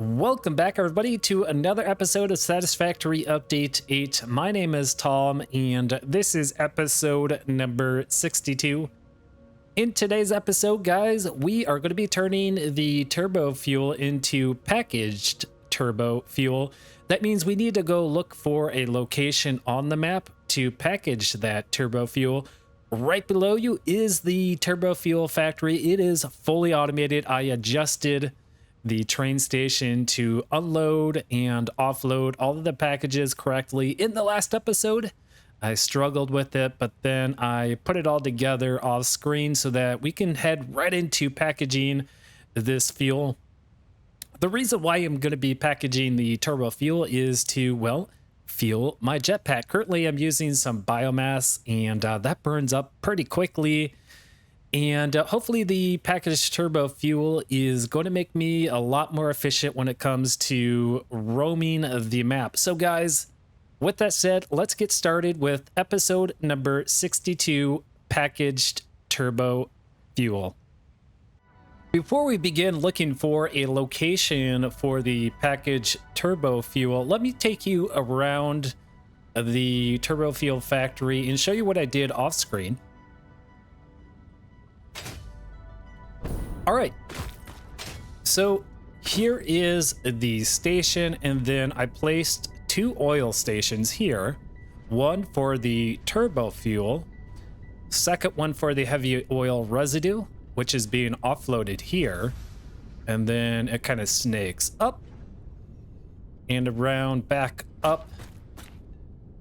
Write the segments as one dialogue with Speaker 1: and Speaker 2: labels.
Speaker 1: Welcome back, everybody, to another episode of Satisfactory Update 8. My name is Tom, and this is episode number 62. In today's episode, guys, we are going to be turning the turbo fuel into packaged turbo fuel. That means we need to go look for a location on the map to package that turbo fuel. Right below you is the turbo fuel factory. It is fully automated. I adjusted the train station to unload and offload all of the packages correctly in the last episode. I struggled with it, but then I put it all together off screen so that we can head right into packaging this fuel. The reason why I'm going to be packaging the turbo fuel is to, well, fuel my jetpack. Currently, I'm using some biomass, and that burns up pretty quickly. And hopefully the packaged turbo fuel is going to make me a lot more efficient when it comes to roaming the map. So guys, with that said, let's get started with episode number 62, packaged turbo fuel. Before we begin looking for a location for the packaged turbo fuel, let me take you around the turbo fuel factory and show you what I did off screen. All right, so here is the station, and then I placed two oil stations here, one for the turbo fuel, second one for the heavy oil residue, which is being offloaded here, and then it kind of snakes up and around, back up,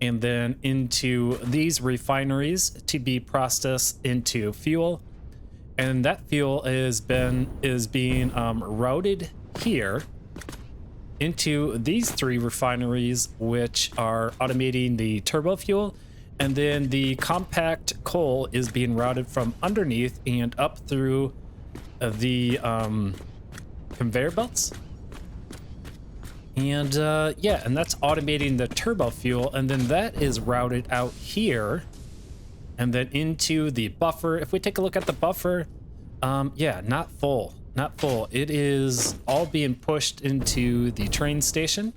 Speaker 1: and then into these refineries to be processed into fuel. And that fuel is being routed here into these three refineries, which are automating the turbo fuel. And then the compact coal is being routed from underneath and up through the conveyor belts. And yeah, and that's automating the turbo fuel. And then that is routed out here and then into the buffer. If we take a look at the buffer, yeah, not full. It is all being pushed into the train station.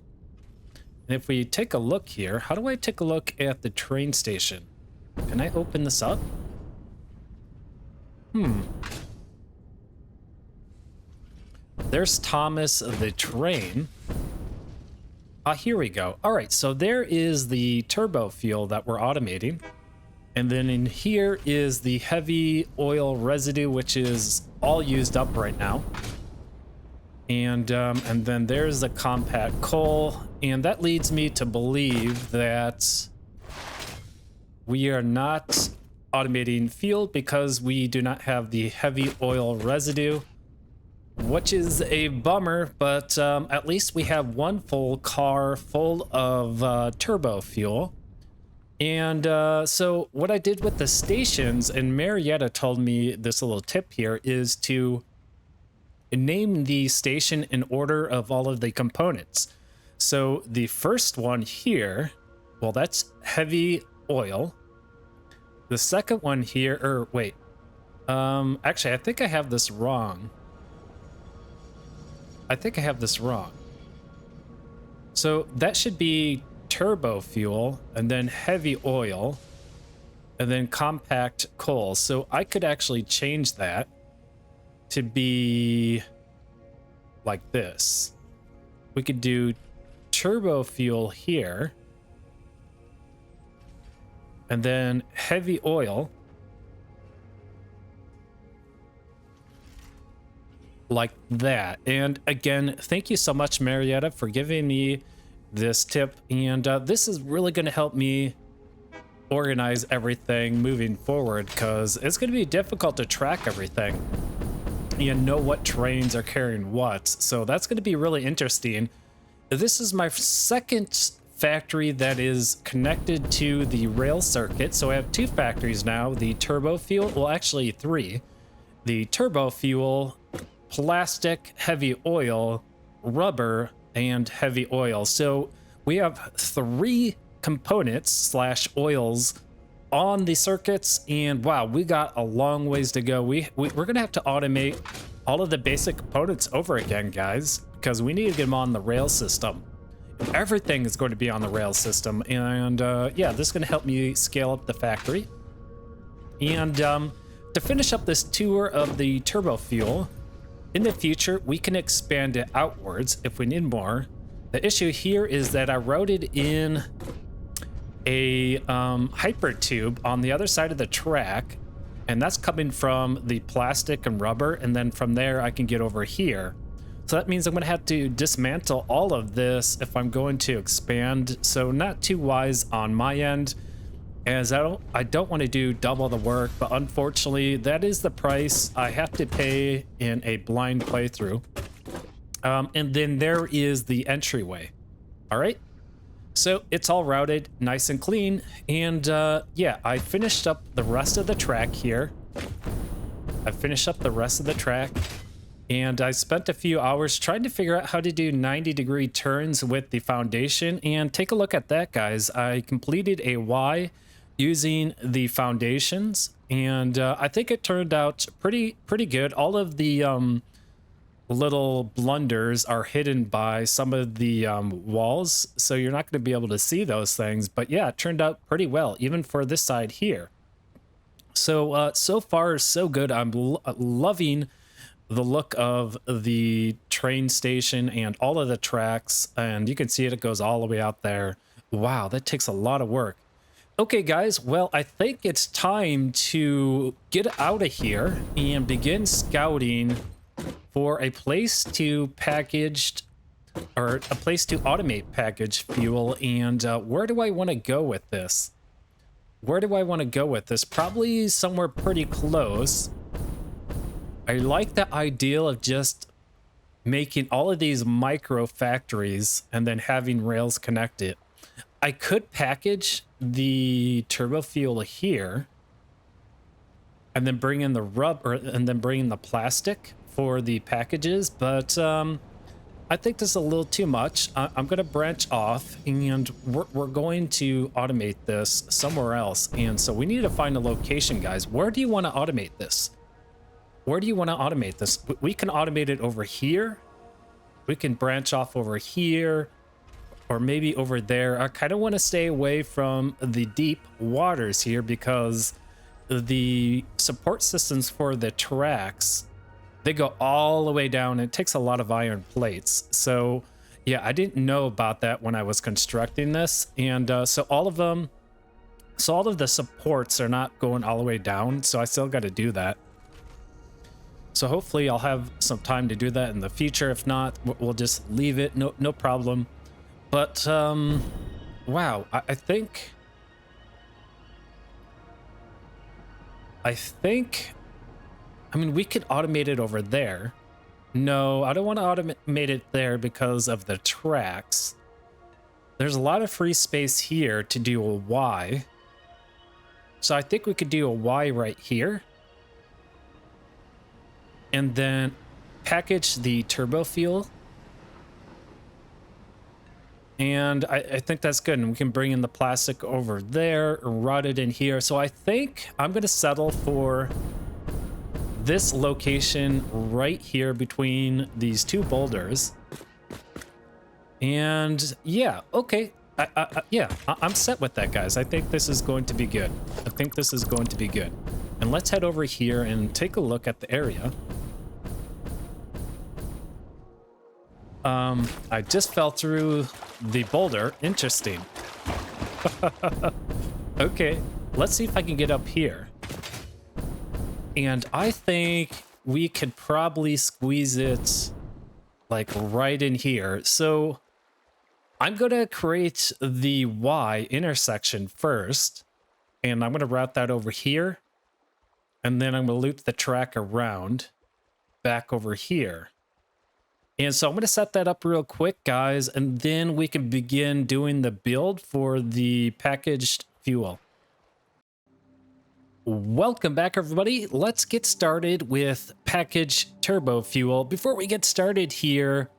Speaker 1: And if we take a look here, how do I take a look at the train station? Can I open this up? There's Thomas the train. Here we go. All right, so there is the turbo fuel that we're automating. And then in here is the heavy oil residue, which is all used up right now. And then there's the compact coal. And that leads me to believe that we are not automating fuel because we do not have the heavy oil residue, which is a bummer, but at least we have one full car full of turbo fuel. And so what I did with the stations, and Marietta told me this little tip here, is to name the station in order of all of the components. So the first one here, well, that's heavy oil. The second one here, or wait, actually, I think I have this wrong. So that should be turbo fuel, and then heavy oil, and then compact coal. So I could actually change that to be like this. We could do turbo fuel here, and then heavy oil like that. And again, thank you so much, Marietta, for giving me this tip, and this is really going to help me organize everything moving forward, because it's going to be difficult to track everything and know what trains are carrying what. So that's going to be really interesting. This is my second factory that is connected to the rail circuit. So I have two factories now, the turbo fuel, well, actually three, the turbo fuel, plastic, heavy oil, rubber, and heavy oil. So we have three components slash oils on the circuits, and wow, we got a long ways to go. We're gonna have to automate all of the basic components over again, guys. because we need to get them on the rail system. Everything is going to be on the rail system, and yeah, this is going to help me scale up the factory. And to finish up this tour of the turbo fuel, in the future we can expand it outwards if we need more. The issue here is that I routed in a hyper tube on the other side of the track, and that's coming from the plastic and rubber, and then from there I can get over here. So that means I'm going to have to dismantle all of this if I'm going to expand. So not too wise on my end, as I don't want to do double the work, but unfortunately that is the price I have to pay in a blind playthrough. And then there is the entryway. All right, so it's all routed nice and clean, and yeah, I finished up the rest of the track here. And I spent a few hours trying to figure out how to do 90-degree turns with the foundation, and take a look at that, guys. I completed a Y using the foundations, and I think it turned out pretty good. All of the little blunders are hidden by some of the walls, so you're not going to be able to see those things, but yeah, it turned out pretty well, even for this side here. So so far so good. I'm loving the look of the train station and all of the tracks, and you can see it goes all the way out there. Wow, that takes a lot of work. Okay guys, well, I think it's time to get out of here and begin scouting for a place to automate packaged fuel. And where do I want to go with this? Probably somewhere pretty close. I like the idea of just making all of these micro factories and then having rails connect it. I could package the turbo fuel here and then bring in the rubber and then bring in the plastic for the packages, but I think this is a little too much. I'm going to branch off, and we're going to automate this somewhere else. And so we need to find a location, guys. Where do you want to automate this? We can automate it over here. We can branch off over here, or maybe over there. I kind of want to stay away from the deep waters here, because the support systems for the tracks, they go all the way down. It takes a lot of iron plates. So yeah, I didn't know about that when I was constructing this. And so all of the supports are not going all the way down, so I still got to do that. So hopefully I'll have some time to do that in the future. If not, we'll just leave it. No problem. But wow, I think I mean, we could automate it over there. No, I don't want to automate it there because of the tracks. There's a lot of free space here to do a Y. So I think we could do a Y right here. And then package the turbo fuel. And I think that's good. And we can bring in the plastic over there, route it in here. So I think I'm going to settle for this location right here between these two boulders. And yeah, okay. I'm set with that, guys. I think this is going to be good. And let's head over here and take a look at the area. I just fell through the boulder. Interesting. Okay, let's see if I can get up here. And I think we could probably squeeze it like right in here. So I'm going to create the Y intersection first, and I'm going to route that over here. And then I'm going to loop the track around back over here. And so I'm going to set that up real quick, guys, and then we can begin doing the build for the packaged fuel. Welcome back, everybody. Let's get started with packaged turbo fuel. Before we get started here,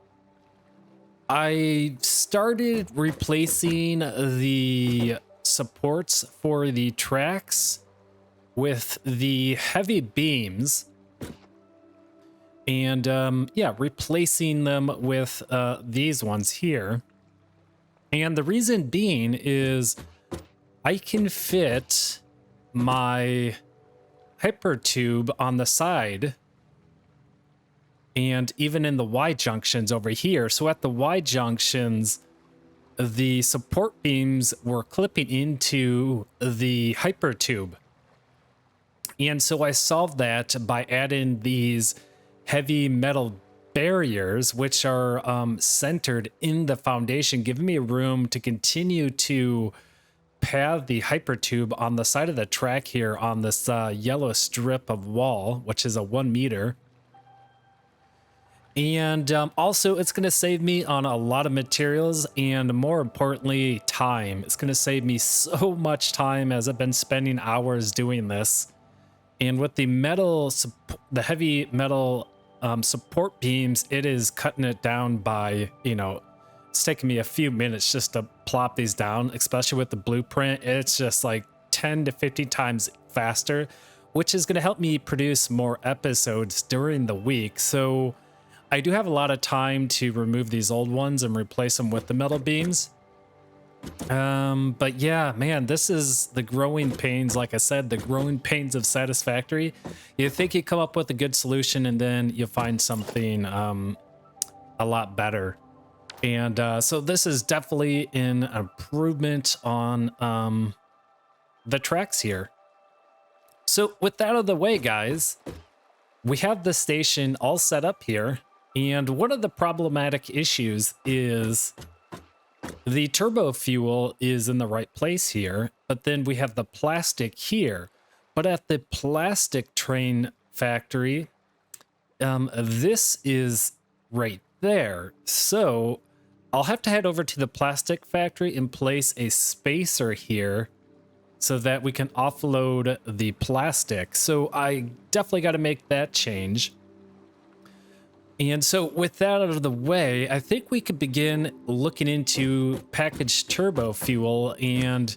Speaker 1: I started replacing the supports for the tracks with the heavy beams. And yeah, replacing them with these ones here. And the reason being is I can fit my hypertube on the side and even in the Y junctions over here. So at the Y junctions, the support beams were clipping into the hypertube. And so I solved that by adding these heavy metal barriers, which are centered in the foundation, giving me room to continue to pad the hypertube on the side of the track here on this yellow strip of wall, which is a 1 meter. And also, it's going to save me on a lot of materials and, more importantly, time. It's going to save me so much time as I've been spending hours doing this. And with the metal, the heavy metal support beams, it is cutting it down by, you know, it's taking me a few minutes just to plop these down, especially with the blueprint. It's just like 10 to 50 times faster, which is going to help me produce more episodes during the week. So I do have a lot of time to remove these old ones and replace them with the metal beams. But yeah, man, this is the growing pains. Like I said, the growing pains of Satisfactory. You think you come up with a good solution and then you find something a lot better. And so this is definitely an improvement on the tracks here. So with that out of the way, guys, we have the station all set up here. And one of the problematic issues is the turbo fuel is in the right place here, but then we have the plastic here. But at the plastic train factory, this is right there. So I'll have to head over to the plastic factory and place a spacer here so that we can offload the plastic. So I definitely got to make that change. And so with that out of the way, I think we could begin looking into packaged turbo fuel. And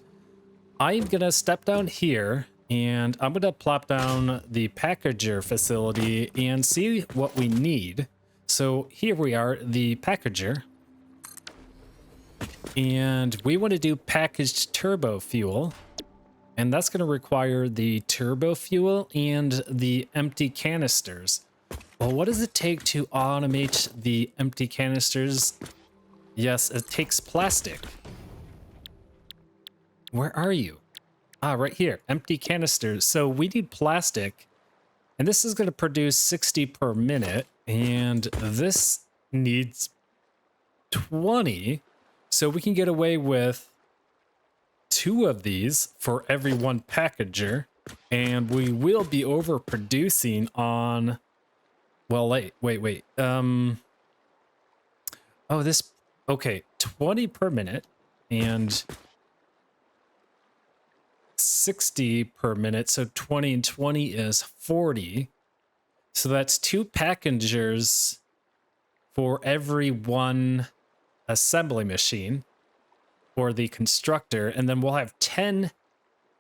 Speaker 1: I'm going to step down here and I'm going to plop down the packager facility and see what we need. So here we are, the packager. And we want to do packaged turbo fuel. And that's going to require the turbo fuel and the empty canisters. Well, what does it take to automate the empty canisters? Yes, it takes plastic. Where are you? Ah, right here, empty canisters. So we need plastic, and this is going to produce 60 per minute, and this needs 20. So we can get away with 2 of these for every 1 packager, and we will be overproducing on... Well, wait. Oh, this... Okay, 20 per minute and 60 per minute. So 20 and 20 is 40. So that's 2 packagers for every 1 assembly machine for the constructor. And then we'll have 10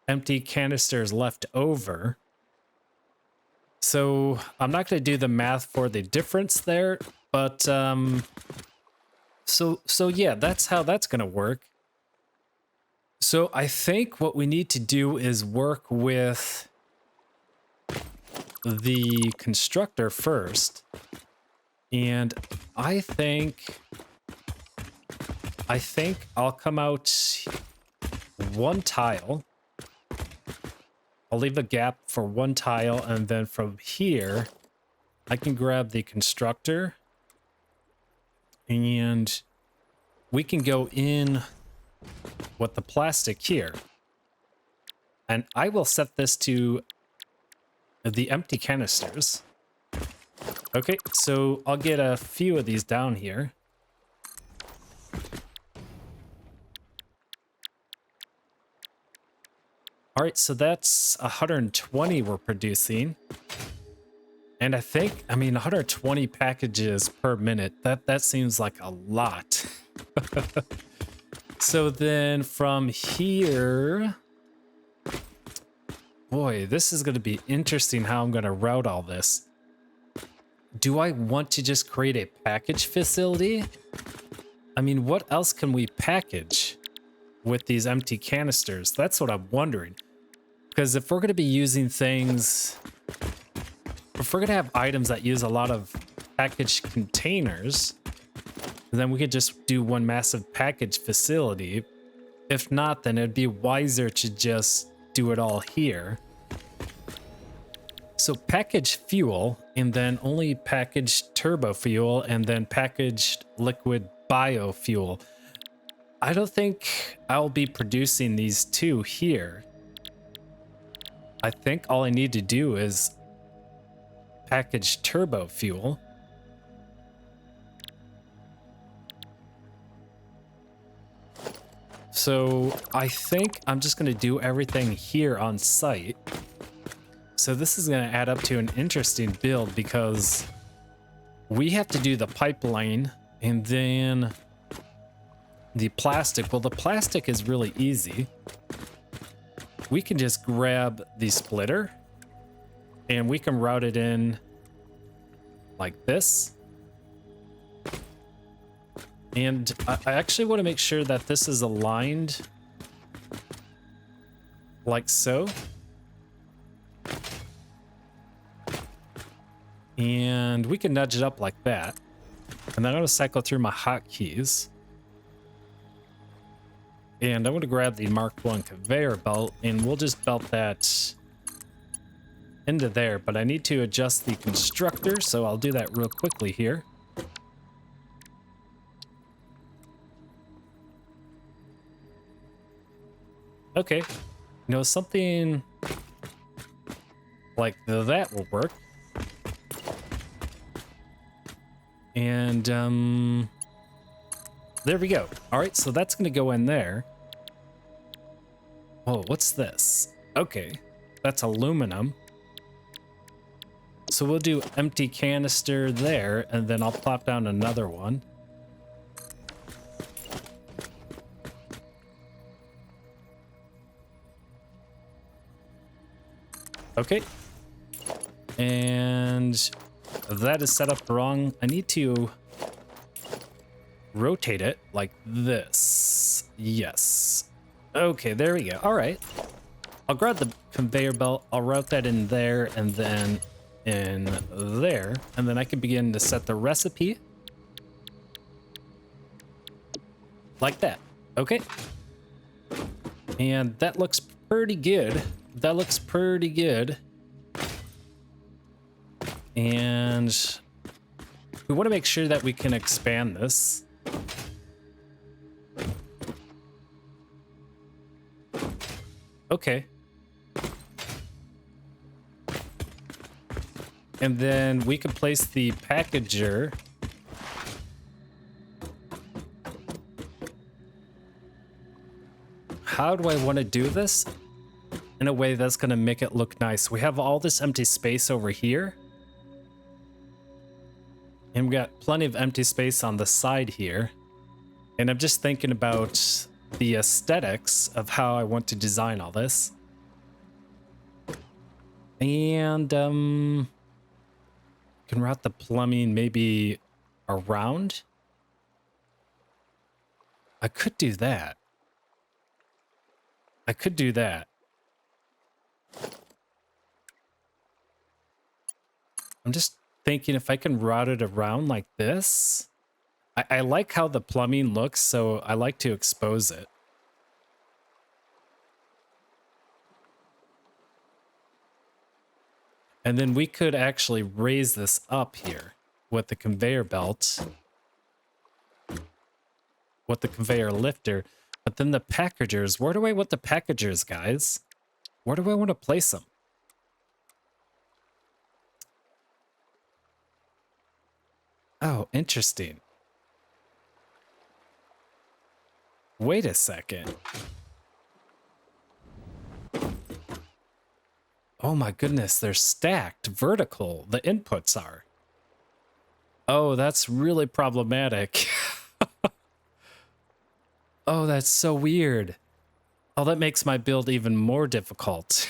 Speaker 1: empty canisters left over. So I'm not going to do the math for the difference there, but so yeah, that's how that's going to work. So I think what we need to do is work with the constructor first. And I think I'll come out 1 tile. I'll leave a gap for 1 tile, and then from here, I can grab the constructor, and we can go in with the plastic here. And I will set this to the empty canisters. Okay, so I'll get a few of these down here. All right, so that's 120 we're producing. And I think, 120 packages per minute, that seems like a lot. So then from here, boy, this is going to be interesting how I'm going to route all this. do I want to just create a package facility? I mean, what else can we package with these empty canisters? That's what I'm wondering. Because if we're going to be using things, if we're going to have items that use a lot of package containers, then we could just do one massive package facility. If not, then it'd be wiser to just do it all here. So packaged fuel, and then only packaged turbo fuel, and then packaged liquid biofuel. I don't think I'll be producing these two here. I think all I need to do is package turbo fuel. So I think I'm just going to do everything here on site. So this is going to add up to an interesting build because we have to do the pipeline and then the plastic. Well, the plastic is really easy. We can just grab the splitter and we can route it in like this. And I actually want to make sure that this is aligned like so. And we can nudge it up like that. And then I'm going to cycle through my hotkeys. And I'm going to grab the Mark I conveyor belt, and we'll just belt that into there. But I need to adjust the constructor, so I'll do that real quickly here. Okay, something like that will work. And there we go. All right, so that's gonna go in there. Whoa, what's this? Okay, that's aluminum. So we'll do empty canister there, and then I'll plop down another one. Okay. And that is set up wrong. I need to rotate it like this. Yes. Okay, there we go. All right. I'll grab the conveyor belt. I'll route that in there and then in there. And then I can begin to set the recipe. Like that. Okay. And that looks pretty good. That looks pretty good. And we want to make sure that we can expand this. Okay. And then we can place the packager. How do I want to do this? In a way that's going to make it look nice. We have all this empty space over here. And we got plenty of empty space on the side here. And I'm just thinking about the aesthetics of how I want to design all this. And can route the plumbing maybe around. I could do that. I could do that. I'm just thinking if I can route it around like this. I like how the plumbing looks, so I like to expose it. And then we could actually raise this up here with the conveyor belt, with the conveyor lifter. But then the packagers, where do I want the packagers, guys? Where do I want to place them? Oh, interesting. Wait a second. Oh my goodness, they're stacked vertical. The inputs are. Oh, that's really problematic. Oh, that's so weird. Oh, that makes my build even more difficult.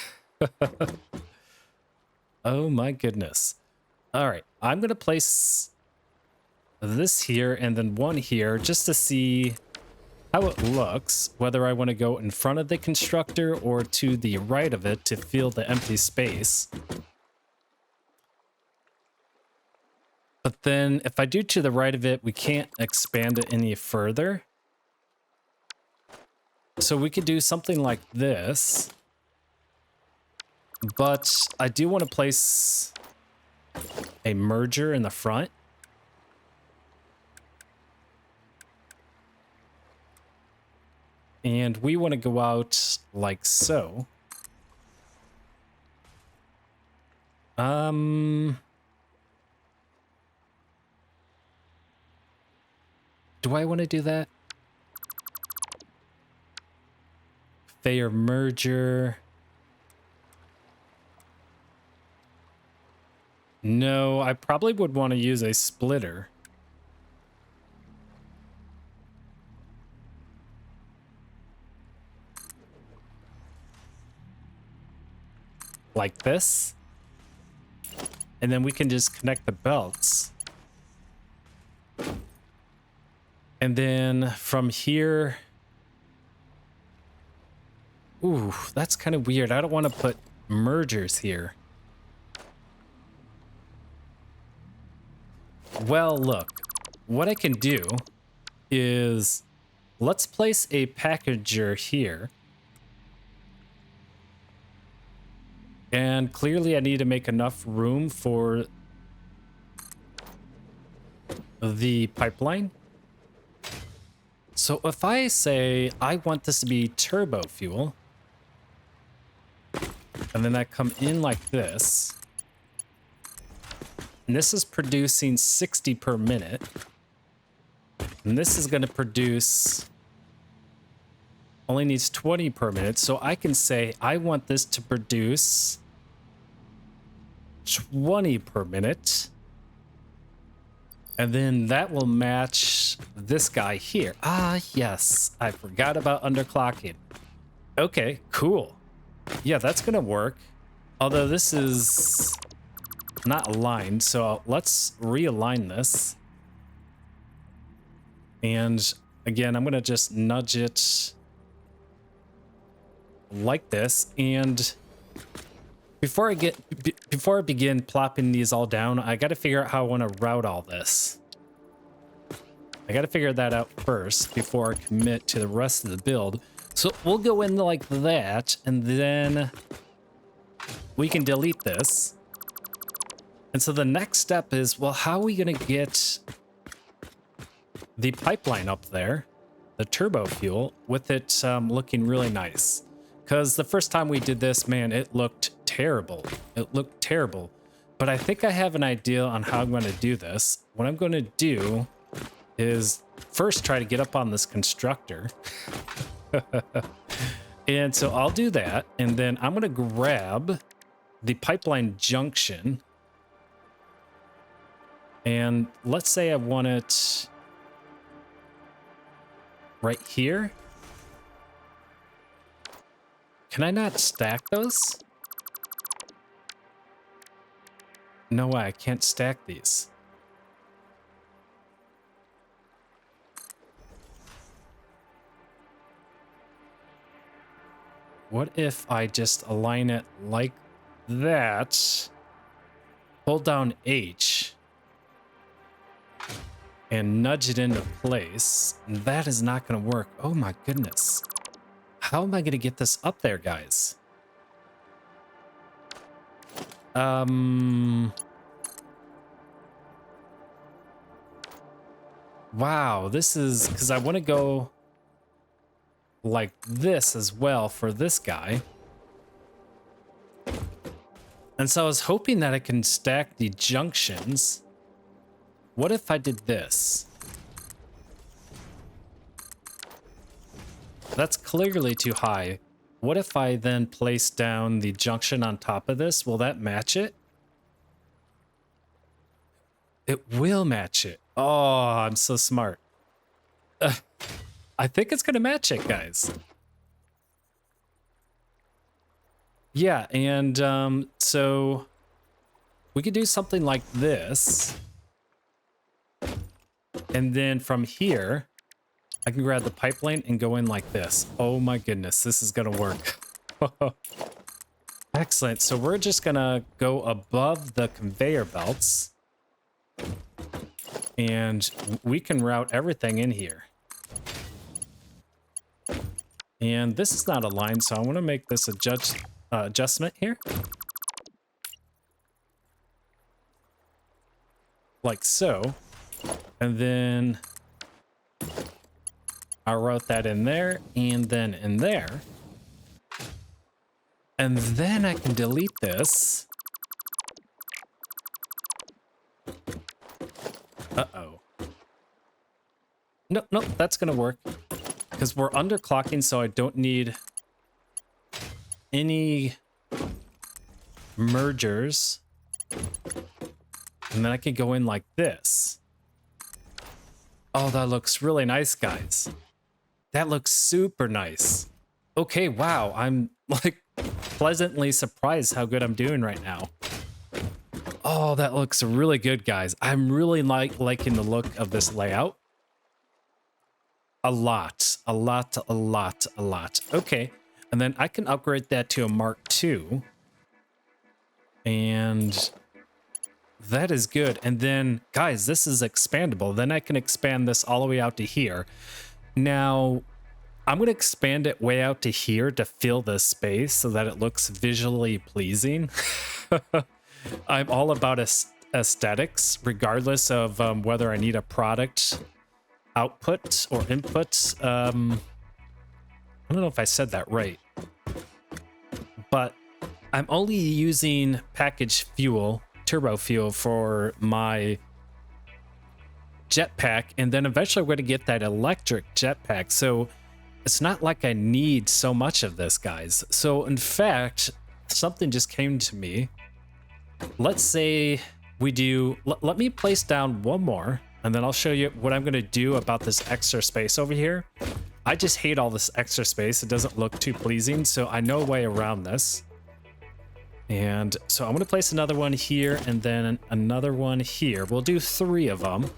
Speaker 1: Oh my goodness. All right, I'm gonna place this here and then one here just to see how it looks, whether I want to go in front of the constructor or to the right of it to fill the empty space. But then if I do to the right of it, we can't expand it any further. So we could do something like this. But I do want to place a merger in the front. And we want to go out like so. Do I want to do that? Fair merger. No, I probably would want to use a splitter. Like this. And then we can just connect the belts. And then from here... Ooh, that's kind of weird. I don't want to put mergers here. Well, look. What I can do is... Let's place a packager here. And clearly I need to make enough room for the pipeline. So if I say I want this to be turbo fuel, and then I come in like this, and this is producing 60 per minute, and this is going to produce, only needs 20 per minute, so I can say I want this to produce 20 per minute. And then that will match this guy here. Ah, yes. I forgot about underclocking. Okay, cool. Yeah, that's going to work. Although this is not aligned, so let's realign this. And again, I'm going to just nudge it like this. And before I begin plopping these all down, I got to figure out how I want to route all this. I got to figure that out first before I commit to the rest of the build. So we'll go in like that, and then we can delete this. And so the next step is, well, how are we going to get the pipeline up there, the turbo fuel, with it looking really nice? Because the first time we did this, man, it looked terrible. It looked terrible. But I think I have an idea on how I'm going to do this. What I'm going to do is first try to get up on this constructor. And so I'll do that. And then I'm going to grab the pipeline junction. And let's say I want it right here. Can I not stack those? No way, I can't stack these. What if I just align it like that? Hold down H and nudge it into place. That is not going to work. Oh my goodness. How am I going to get this up there, guys? Wow, this is because I want to go like this as well for this guy. And so I was hoping that I can stack the junctions. What if I did this? That's clearly too high. What if I then place down the junction on top of this? Will that match it? It will match it. Oh, I'm so smart. I think it's going to match it, guys. Yeah, and so we could do something like this. And then from here, I can grab the pipeline and go in like this. Oh my goodness, this is gonna work. Excellent. So we're just gonna go above the conveyor belts. And we can route everything in here. And this is not a line, so I want to make this adjustment here. Like so. And then I'll route that in there and then in there. And then I can delete this. Uh-oh. No, that's gonna work. Because we're underclocking, so I don't need any mergers. And then I can go in like this. Oh, that looks really nice, guys. That looks super nice. Okay, wow. I'm like pleasantly surprised how good I'm doing right now. Oh, that looks really good, guys. I'm really liking the look of this layout. A lot. Okay, and then I can upgrade that to a Mark II. And that is good. And then, guys, this is expandable. Then I can expand this all the way out to here. Now, I'm going to expand it way out to here to fill this space so that it looks visually pleasing. I'm all about aesthetics, regardless of whether I need a product output or input. I don't know if I said that right, but I'm only using packaged fuel, turbo fuel, for my jetpack, and then eventually we're going to get that electric jetpack. So it's not like I need so much of this, guys. So in fact, something just came to me. Let's say we do, let me place down one more, and then I'll show you what I'm going to do about this extra space over here. I just hate all this extra space. It doesn't look too pleasing, so I know a way around this. And so I'm going to place another one here and then another one here. We'll do 3 of them.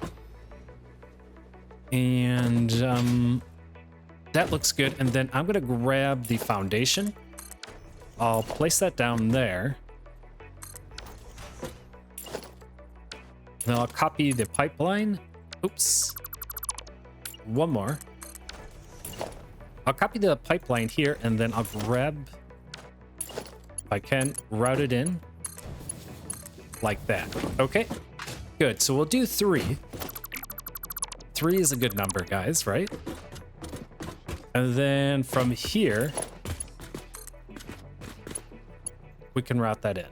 Speaker 1: And that looks good. And then I'm going to grab the foundation. I'll place that down there. Then I'll copy the pipeline. Oops. One more. I'll copy the pipeline here, and then I'll grab, if I can, route it in like that. Okay, good. So we'll do 3. 3 is a good number, guys, right? And then from here, we can route that in.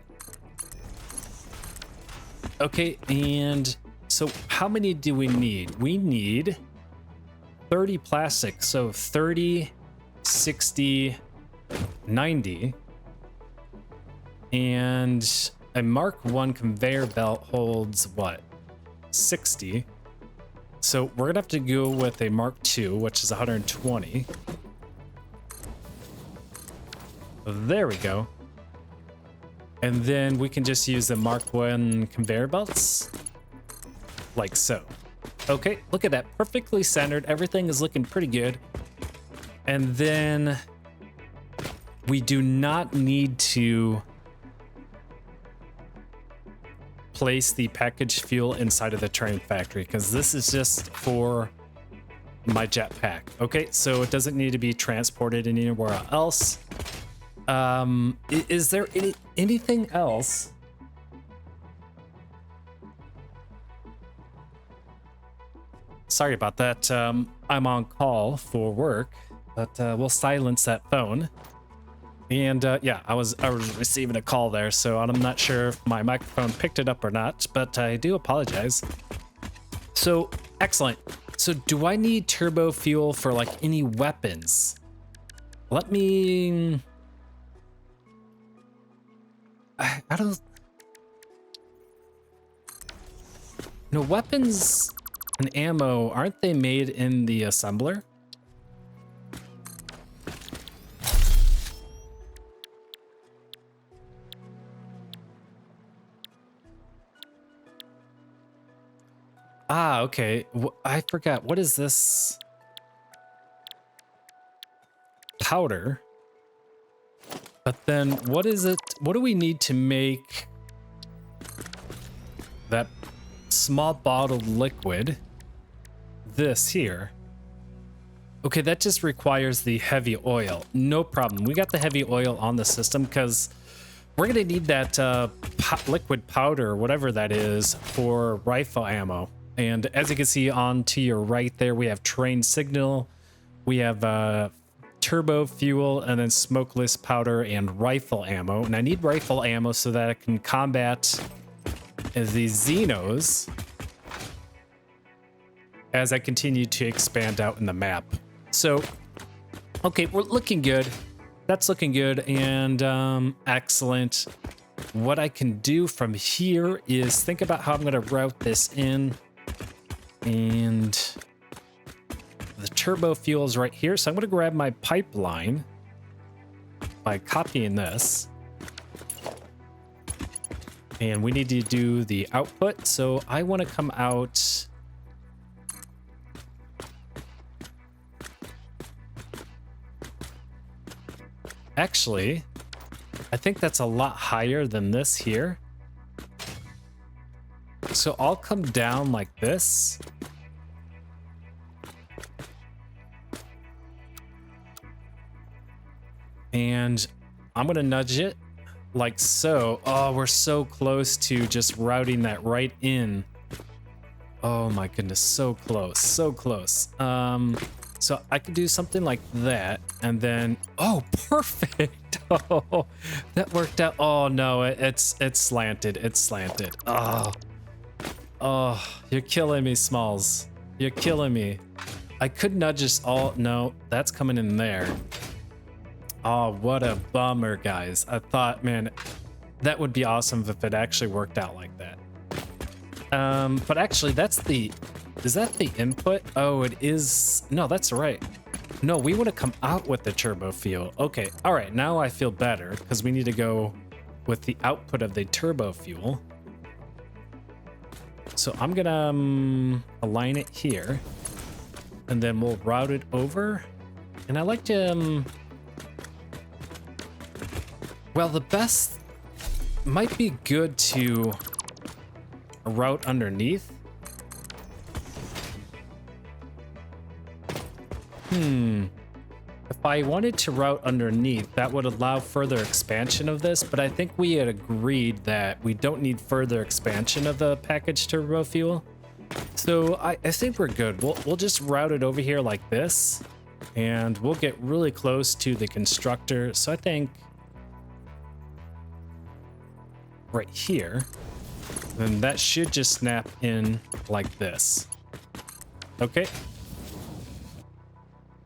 Speaker 1: Okay, and so how many do we need? We need 30 plastic, so 30, 60, 90. And a Mark I conveyor belt holds what? 60. So we're gonna have to go with a Mark II, which is 120. There we go. And then we can just use the Mark I conveyor belts, like so. Okay, look at that, perfectly centered. Everything is looking pretty good. And then we do not need to place the packaged fuel inside of the train factory, because this is just for my jetpack. Okay, so it doesn't need to be transported anywhere else. Is there anything else? Sorry about that. I'm on call for work, but we'll silence that phone. And yeah, I was receiving a call there, so I'm not sure if my microphone picked it up or not, but I do apologize. So excellent. So do I need turbo fuel for like any weapons? Let me. I don't. No, weapons and ammo, aren't they made in the assembler? Ah, okay. I forgot. What is this? Powder. But then what is it? What do we need to make that small bottled liquid? This here. Okay, that just requires the heavy oil. No problem. We got the heavy oil on the system because we're going to need that liquid powder, whatever that is, for rifle ammo. And as you can see on to your right there, we have train signal, we have turbo fuel, and then smokeless powder and rifle ammo. And I need rifle ammo so that I can combat the Xenos as I continue to expand out in the map. So, okay, we're looking good. That's looking good and excellent. What I can do from here is think about how I'm going to route this in. And the turbo fuel is right here. So I'm going to grab my pipeline by copying this. And we need to do the output. So I want to come out. Actually, I think that's a lot higher than this here. So I'll come down like this. And I'm going to nudge it like so. Oh, we're so close to just routing that right in. Oh my goodness, so close, so close. So I could do something like that, and then, oh, perfect. Oh, that worked out. Oh no, it's slanted. It's slanted. Oh, you're killing me, Smalls. You're killing me. I could nudge us all. No, that's coming in there. Oh, what a bummer, guys. I thought, man, that would be awesome if it actually worked out like that. But actually, that's the... Is that the input? Oh, it is... No, that's right. No, we want to come out with the turbo fuel. Okay, all right, now I feel better because we need to go with the output of the turbo fuel. So I'm gonna align it here, and then we'll route it over. And I like to... well, the best might be good to route underneath. If I wanted to route underneath, that would allow further expansion of this, but I think we had agreed that we don't need further expansion of the packaged turbo fuel. So I think we're good. We'll just route it over here like this, and we'll get really close to the constructor. So I think right here, then that should just snap in like this. Okay.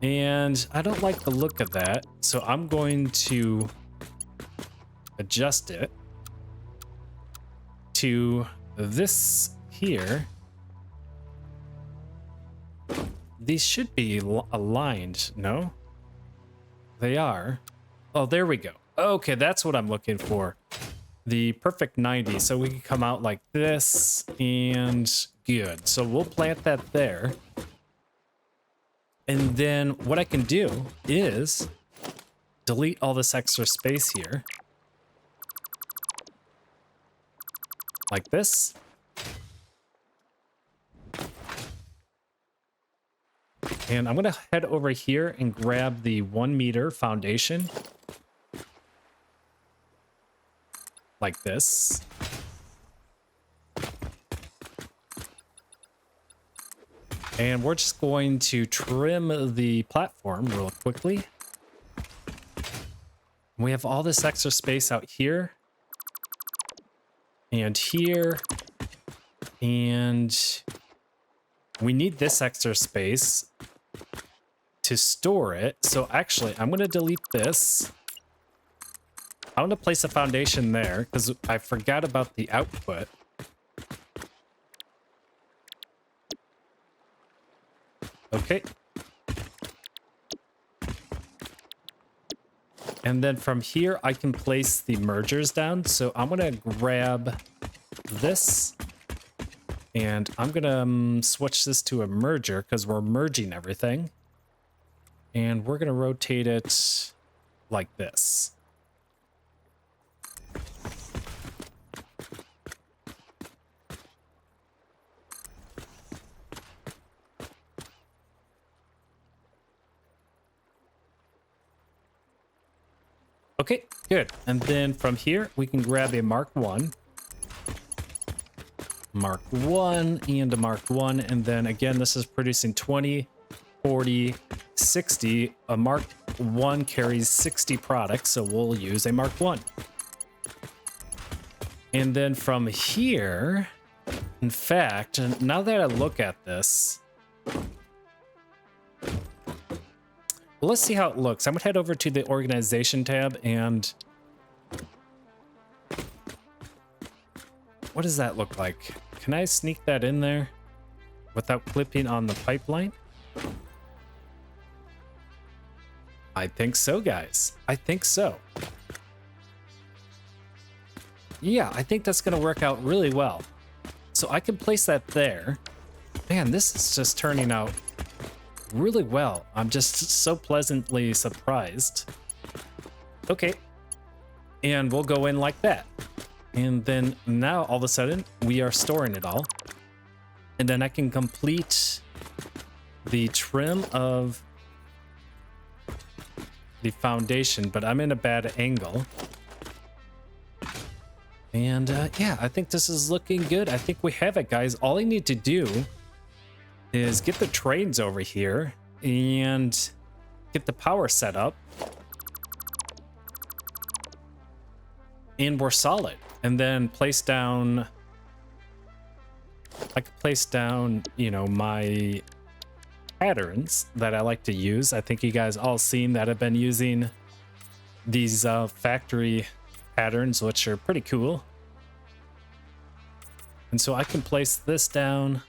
Speaker 1: And I don't like the look of that, so I'm going to adjust it to this here. These should be aligned, no? They are. Oh, there we go. Okay, that's what I'm looking for. The perfect 90, so we can come out like this, and good. So we'll plant that there. And then what I can do is delete all this extra space here. Like this. And I'm going to head over here and grab the 1 meter foundation. Like this. And we're just going to trim the platform real quickly. We have all this extra space out here. And here. And we need this extra space to store it. So actually, I'm going to delete this. I want to place a foundation there because I forgot about the output. Okay. And then from here, I can place the mergers down. So I'm going to grab this And I'm gonna switch this to a merger because we're merging everything. And we're gonna rotate it like this. Okay, good. And then from here, we can grab a Mark 1. Mark 1 and a Mark 1. And then again, this is producing 20, 40, 60. A Mark 1 carries 60 products, so we'll use a Mark 1. And then from here, in fact, now that I look at this, well, let's see how it looks. I'm gonna head over to the organization tab and what does that look like? Can I sneak that in there without clipping on the pipeline? I think so, guys. I think so. Yeah, I think that's gonna work out really well. So I can place that there. Man, this is just turning out really well. I'm just so pleasantly surprised. Okay. And we'll go in like that. And then now all of a sudden we are storing it all. And then I can complete the trim of the foundation, but I'm in a bad angle. And yeah, I think this is looking good. I think we have it, guys. All I need to do is get the trains over here and get the power set up. And we're solid. And then place down, I can place down, you know, my patterns that I like to use. I think you guys all seen that I've been using these factory patterns, which are pretty cool. And so I can place this down.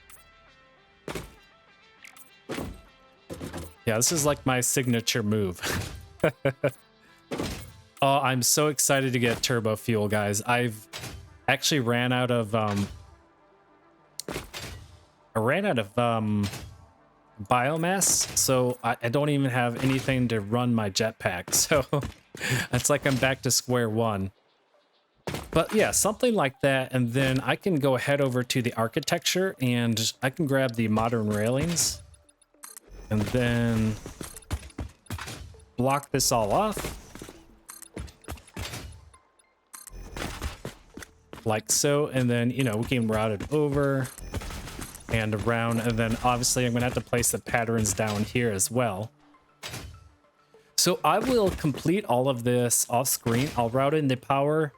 Speaker 1: Yeah, this is like my signature move. Oh, I'm so excited to get turbo fuel, guys. I've actually ran out of biomass, so I don't even have anything to run my jetpack. So it's like I'm back to square one. But yeah, something like that, and then I can go ahead over to the architecture and I can grab the modern railings and then block this all off. Like so, and then, you know, we can route it over and around, and then obviously I'm gonna have to place the patterns down here as well. So I will complete all of this off screen. I'll route in the power,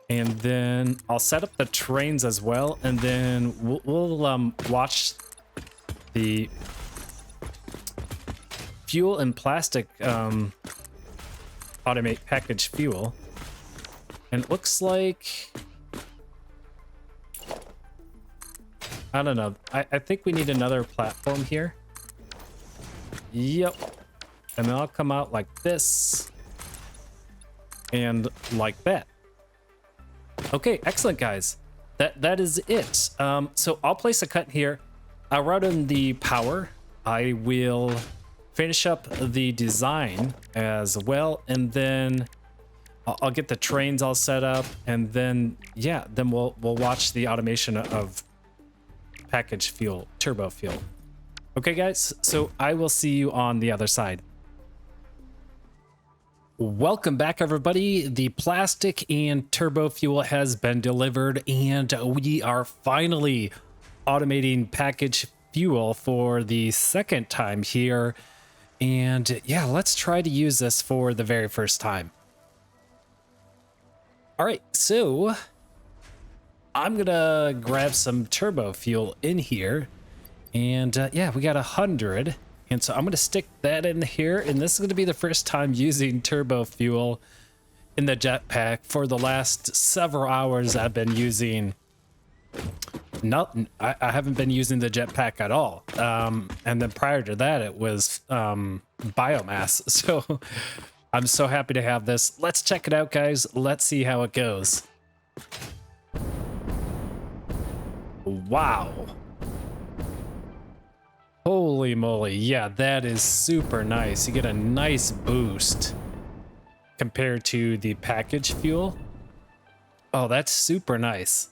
Speaker 1: and then I'll set up the trains as well, and then we'll watch the fuel and plastic automate package fuel. And it looks like, I don't know. I think we need another platform here. Yep. And then I'll come out like this. And like that. Okay, excellent, guys. That is it. So I'll place a cut here. I'll route in the power. I will finish up the design as well. And then I'll get the trains all set up. And then, yeah, then we'll watch the automation of package fuel, turbo fuel. Okay, guys, so I will see you on the other side. Welcome back, everybody. The plastic and turbo fuel has been delivered, and we are finally automating package fuel for the second time here. And yeah, let's try to use this for the very first time. All right, so I'm gonna grab some turbo fuel in here, and yeah, we got 100, and so I'm gonna stick that in here, and this is gonna be the first time using turbo fuel in the jetpack. For the last several hours I've been using nothing. I haven't been using the jetpack at all, and then prior to that it was biomass. So I'm so happy to have this. Let's check it out, guys. Let's see how it goes. Wow. Holy moly. Yeah, that is super nice. You get a nice boost compared to the package fuel. Oh, that's super nice.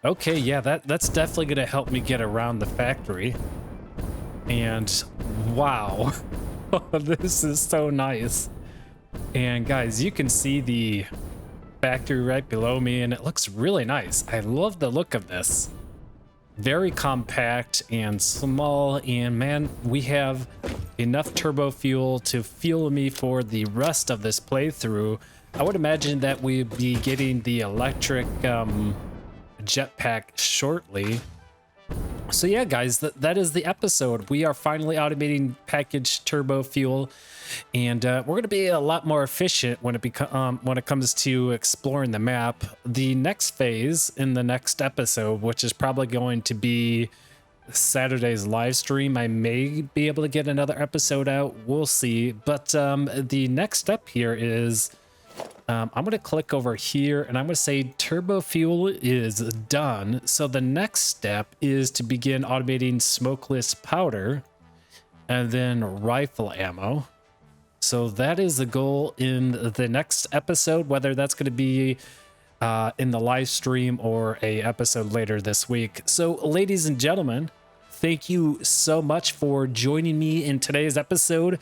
Speaker 1: Okay, yeah, that's definitely going to help me get around the factory. And wow, this is so nice. And guys, you can see the factory right below me, and it looks really nice. I love the look of this. Very compact and small, and man, we have enough turbo fuel to fuel me for the rest of this playthrough. I would imagine that we'd be getting the electric jetpack shortly. So yeah, guys, that is the episode. We are finally automating packaged turbo fuel, and we're going to be a lot more efficient when it comes to exploring the map. The next phase in the next episode, which is probably going to be Saturday's live stream, I may be able to get another episode out. We'll see. But the next step here is I'm going to click over here and I'm going to say turbo fuel is done. So the next step is to begin automating smokeless powder and then rifle ammo. So that is the goal in the next episode, whether that's going to be in the live stream or a episode later this week. So ladies and gentlemen, thank you so much for joining me in today's episode.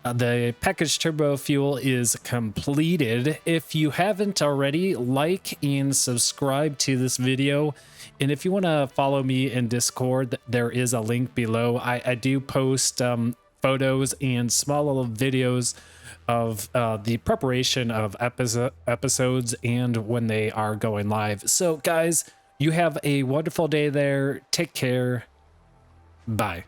Speaker 1: The packaged turbo fuel is completed. If you haven't already, like and subscribe to this video. And if you want to follow me in Discord, there is a link below. I do post photos and small little videos of the preparation of episodes and when they are going live. So guys, you have a wonderful day there. Take care. Bye.